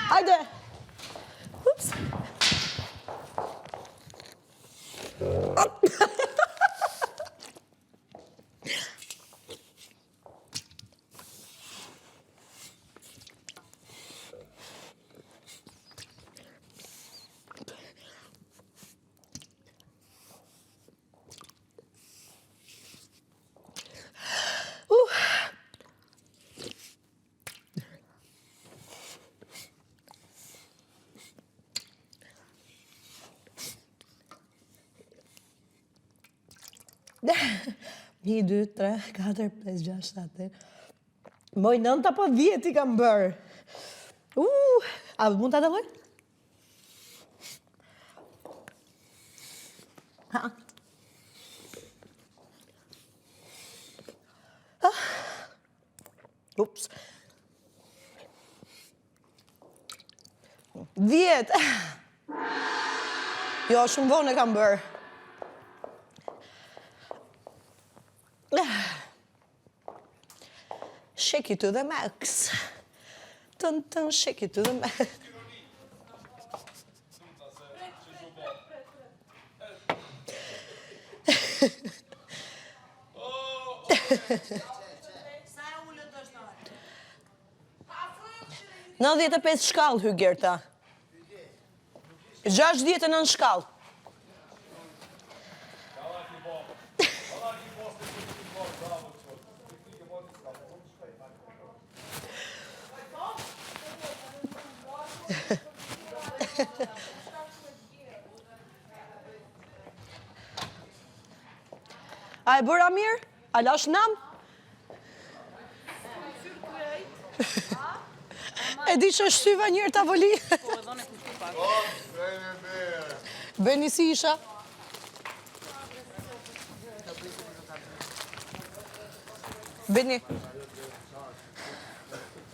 Hajde. Ups. Një, 2, 3, 4, 5, 6, 7, 8. Moj 9 apo 10 i kam bërë. A mund të dalloj? Ups. 10. Jo, shumë vonë e kam bërë. Shake it to the max. Tën, shake it to the max. Në 95 shkallë, Hygerta. 69 shkallë. A e bëra mirë? A lash nam? E di që është syva njërë tavoli? Beni si isha? Beni.